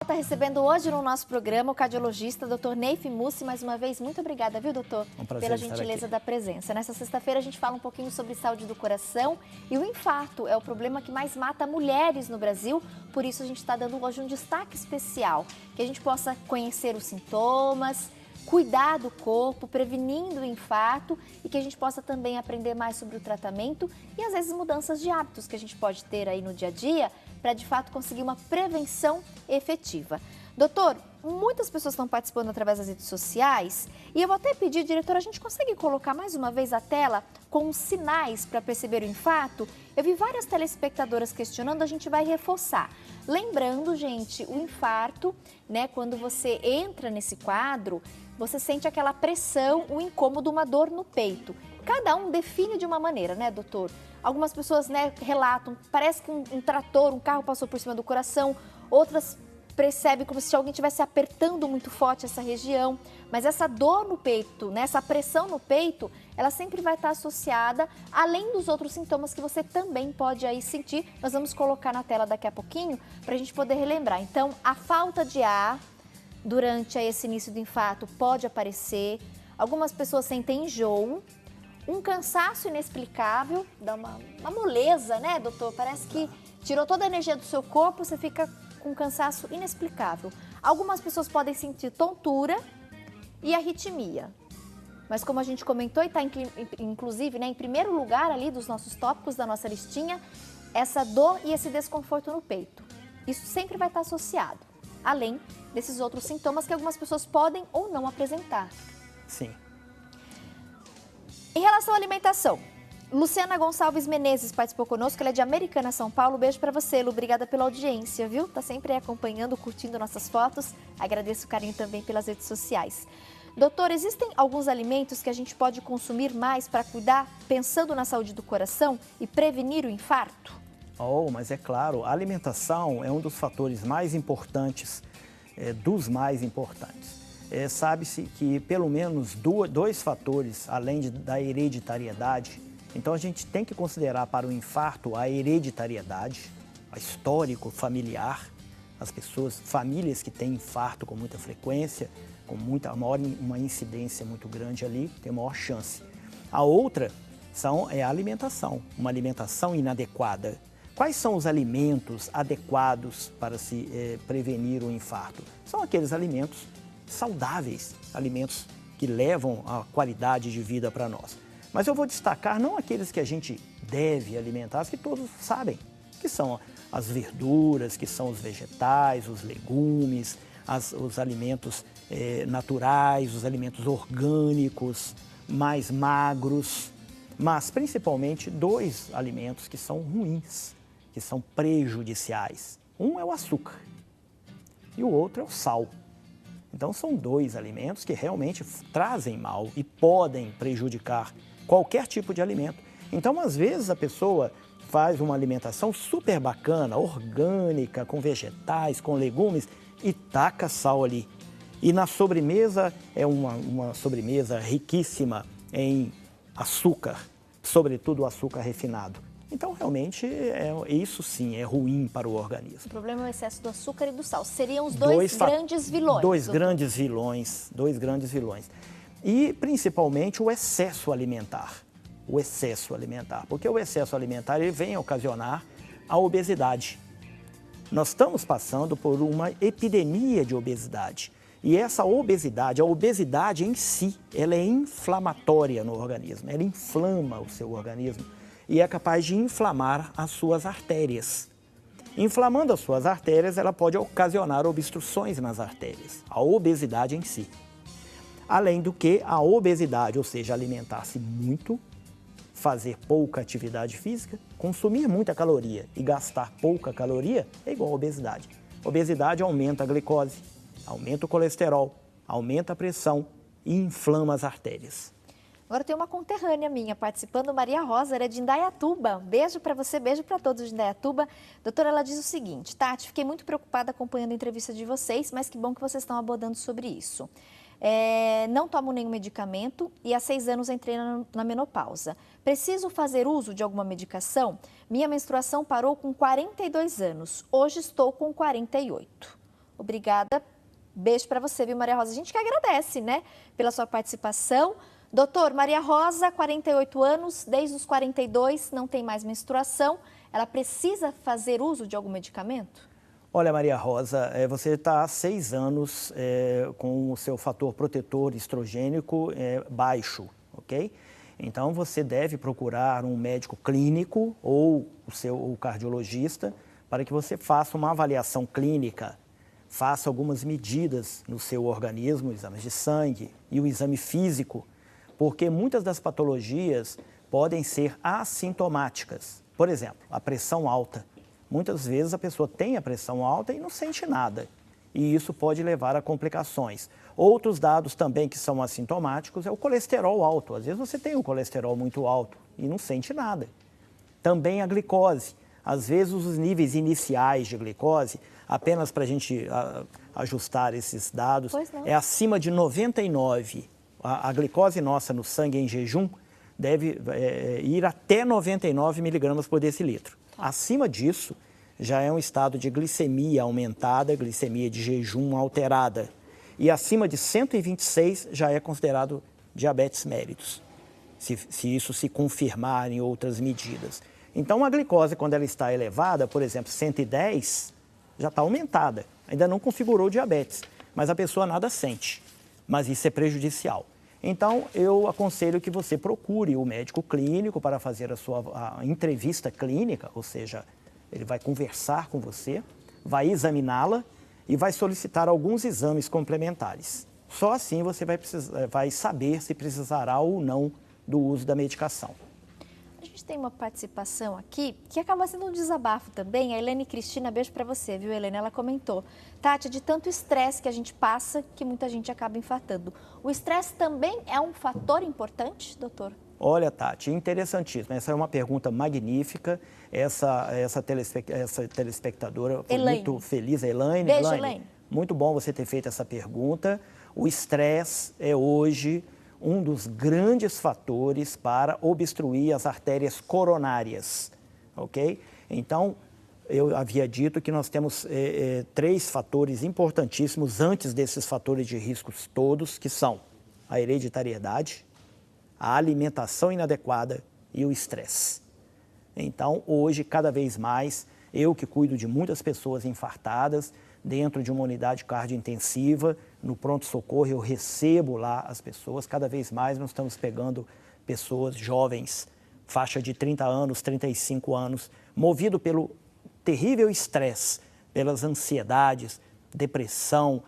Está recebendo hoje no nosso programa o cardiologista Dr. Neif Mussi. Mais uma vez, muito obrigada, viu, doutor? Um prazer pela estar gentileza aqui. da presença. Nessa sexta-feira a gente fala um pouquinho sobre saúde do coração e o infarto é o problema que mais mata mulheres no Brasil. Por isso a gente está dando hoje um destaque especial, que a gente possa conhecer os sintomas, cuidar do corpo, prevenindo o infarto e que a gente possa também aprender mais sobre o tratamento e às vezes mudanças de hábitos que a gente pode ter aí no dia a dia para de fato conseguir uma prevenção efetiva. Doutor, muitas pessoas estão participando através das redes sociais e eu vou até pedir, diretor, a gente consegue colocar mais uma vez a tela com os sinais para perceber o infarto? Eu vi várias telespectadoras questionando, a gente vai reforçar. Lembrando, gente, o infarto, né, quando você entra nesse quadro, você sente aquela pressão, o incômodo, uma dor no peito. Cada um define de uma maneira, né, doutor? Algumas pessoas, né, relatam, parece que um trator, um carro passou por cima do coração, outras percebem como se alguém estivesse apertando muito forte essa região. Mas essa dor no peito, né, essa pressão no peito, ela sempre vai estar associada, além dos outros sintomas que você também pode aí sentir. Nós vamos colocar na tela daqui a pouquinho para a gente poder relembrar. Então, a falta de ar durante esse início do infarto pode aparecer. Algumas pessoas sentem enjoo, um cansaço inexplicável, dá uma moleza, né, doutor? Parece que tirou toda a energia do seu corpo, você fica com um cansaço inexplicável. Algumas pessoas podem sentir tontura e arritmia. Mas como a gente comentou e está inclusive, né, em primeiro lugar ali dos nossos tópicos da nossa listinha, essa dor e esse desconforto no peito. Isso sempre vai estar associado, além desses outros sintomas que algumas pessoas podem ou não apresentar. Sim. Em relação à alimentação, Luciana Gonçalves Menezes participou conosco, ela é de Americana, São Paulo. Beijo para você, Lu. Obrigada pela audiência, viu? Tá sempre aí acompanhando, curtindo nossas fotos. Agradeço o carinho também pelas redes sociais. Doutor, existem alguns alimentos que a gente pode consumir mais para cuidar, pensando na saúde do coração e prevenir o infarto? Oh, mas é claro, a alimentação é um dos fatores mais importantes, dos mais importantes. Sabe-se que pelo menos dois fatores, além da hereditariedade, então a gente tem que considerar para o infarto a hereditariedade, a histórico familiar, as pessoas, famílias que têm infarto com muita frequência, com uma incidência muito grande ali, tem maior chance. A outra é a alimentação, uma alimentação inadequada. Quais são os alimentos adequados para se prevenir o infarto? São aqueles alimentos saudáveis, alimentos que levam a qualidade de vida para nós. Mas eu vou destacar não aqueles que a gente deve alimentar, as que todos sabem, que são as verduras, que são os vegetais, os legumes, os alimentos naturais, os alimentos orgânicos, mais magros, mas principalmente dois alimentos que são ruins, que são prejudiciais. Um é o açúcar e o outro é o sal. Então são dois alimentos que realmente trazem mal e podem prejudicar qualquer tipo de alimento. Então, às vezes, a pessoa faz uma alimentação super bacana, orgânica, com vegetais, com legumes e taca sal ali. E na sobremesa é uma sobremesa riquíssima em açúcar, sobretudo o açúcar refinado. Então, realmente, isso sim é ruim para o organismo. O problema é o excesso do açúcar e do sal. Seriam os dois grandes vilões. Dois grandes vilões. E, principalmente, o excesso alimentar. Porque o excesso alimentar ele vem ocasionar a obesidade. Nós estamos passando por uma epidemia de obesidade. E essa obesidade, a obesidade em si, ela é inflamatória no organismo. Ela inflama o seu organismo e é capaz de inflamar as suas artérias. Inflamando as suas artérias, ela pode ocasionar obstruções nas artérias, a obesidade em si. Além do que a obesidade, ou seja, alimentar-se muito, fazer pouca atividade física, consumir muita caloria e gastar pouca caloria é igual a obesidade. Obesidade aumenta a glicose, aumenta o colesterol, aumenta a pressão e inflama as artérias. Agora tem uma conterrânea minha participando, Maria Rosa, ela é de Indaiatuba. Beijo para você, beijo para todos de Indaiatuba. Doutora, ela diz o seguinte: Tati, fiquei muito preocupada acompanhando a entrevista de vocês, mas que bom que vocês estão abordando sobre isso. Não tomo nenhum medicamento e há 6 anos entrei na menopausa. Preciso fazer uso de alguma medicação? Minha menstruação parou com 42 anos, hoje estou com 48. Obrigada. Beijo para você, viu, Maria Rosa? A gente que agradece, né, pela sua participação. Doutor, Maria Rosa, 48 anos, desde os 42, não tem mais menstruação. Ela precisa fazer uso de algum medicamento? Olha, Maria Rosa, você está há 6 anos com o seu fator protetor estrogênico baixo, ok? Então, você deve procurar um médico clínico ou o cardiologista para que você faça uma avaliação clínica, faça algumas medidas no seu organismo, exames de sangue e o exame físico, porque muitas das patologias podem ser assintomáticas. Por exemplo, a pressão alta. Muitas vezes a pessoa tem a pressão alta e não sente nada, e isso pode levar a complicações. Outros dados também que são assintomáticos é o colesterol alto. Às vezes você tem o colesterol muito alto e não sente nada. Também a glicose. Às vezes os níveis iniciais de glicose, apenas para a gente ajustar esses dados, é acima de 99. A glicose nossa no sangue em jejum deve ir até 99 miligramas por decilitro. Acima disso, já é um estado de glicemia aumentada, glicemia de jejum alterada. E acima de 126 já é considerado diabetes mellitus, se isso se confirmar em outras medidas. Então, a glicose, quando ela está elevada, por exemplo, 110, já está aumentada. Ainda não configurou diabetes, mas a pessoa nada sente. Mas isso é prejudicial. Então, eu aconselho que você procure o médico clínico para fazer a entrevista clínica, ou seja, ele vai conversar com você, vai examiná-la e vai solicitar alguns exames complementares. Só assim você vai saber se precisará ou não do uso da medicação. A gente tem uma participação aqui que acaba sendo um desabafo também. A Helene Cristina, beijo para você, viu, Helene? Ela comentou: Tati, de tanto estresse que a gente passa, que muita gente acaba infartando. O estresse também é um fator importante, doutor? Olha, Tati, interessantíssimo. Essa é uma pergunta magnífica. Essa telespectadora foi muito feliz, a Elaine. Beijo, Elaine. Muito bom você ter feito essa pergunta. O estresse é hoje um dos grandes fatores para obstruir as artérias coronárias, ok? Então, eu havia dito que nós temos 3 fatores importantíssimos antes desses fatores de riscos todos, que são a hereditariedade, a alimentação inadequada e o estresse. Então, hoje, cada vez mais, eu que cuido de muitas pessoas infartadas, dentro de uma unidade cardiointensiva, no pronto-socorro, eu recebo lá as pessoas. Cada vez mais nós estamos pegando pessoas jovens, faixa de 30 anos, 35 anos, movido pelo terrível estresse, pelas ansiedades, depressão,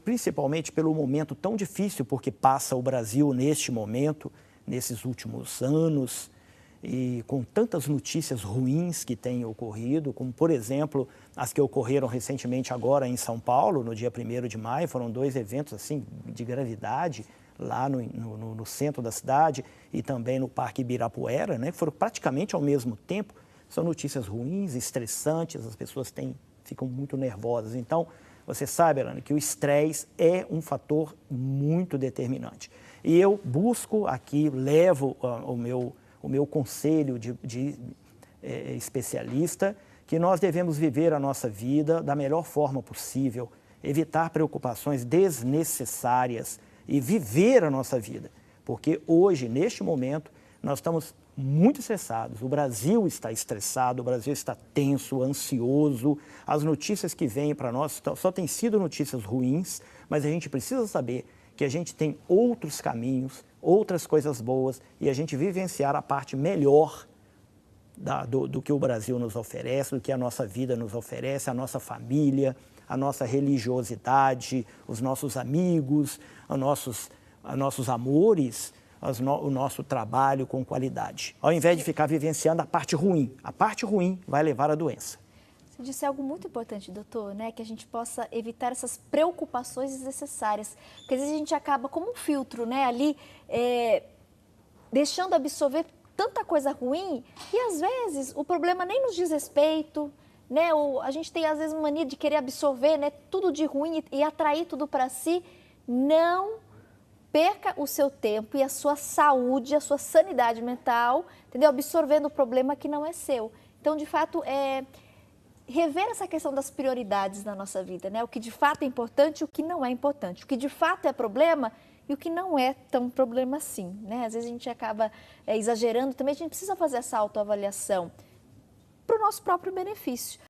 principalmente pelo momento tão difícil porque passa o Brasil neste momento, nesses últimos anos, e com tantas notícias ruins que têm ocorrido, como, por exemplo, as que ocorreram recentemente agora em São Paulo, no dia 1º de maio, foram 2 eventos assim, de gravidade lá no centro da cidade e também no Parque Ibirapuera, né, que foram praticamente ao mesmo tempo. São notícias ruins, estressantes, as pessoas ficam muito nervosas. Então, você sabe, Elane, que o estresse é um fator muito determinante. E eu busco aqui, levo o meu conselho de especialista, que nós devemos viver a nossa vida da melhor forma possível, evitar preocupações desnecessárias e viver a nossa vida. Porque hoje, neste momento, nós estamos muito estressados. O Brasil está estressado, o Brasil está tenso, ansioso. As notícias que vêm para nós só têm sido notícias ruins, mas a gente precisa saber que a gente tem outros caminhos, outras coisas boas, e a gente vivenciar a parte melhor do que o Brasil nos oferece, do que a nossa vida nos oferece, a nossa família, a nossa religiosidade, os nossos amigos, os nossos amores, o nosso trabalho com qualidade. Ao invés de ficar vivenciando a parte ruim vai levar à doença. Você disse algo muito importante, doutor, né? Que a gente possa evitar essas preocupações desnecessárias. Porque às vezes a gente acaba como um filtro, né? Ali, deixando absorver tanta coisa ruim e às vezes o problema nem nos diz respeito, né? A gente tem às vezes mania de querer absorver, né, tudo de ruim e atrair tudo para si. Não perca o seu tempo e a sua saúde, a sua sanidade mental, entendeu? Absorvendo o problema que não é seu. Então, de fato, rever essa questão das prioridades na nossa vida, né? O que de fato é importante e o que não é importante. O que de fato é problema e o que não é tão problema assim, né? Às vezes a gente acaba exagerando também, a gente precisa fazer essa autoavaliação para o nosso próprio benefício.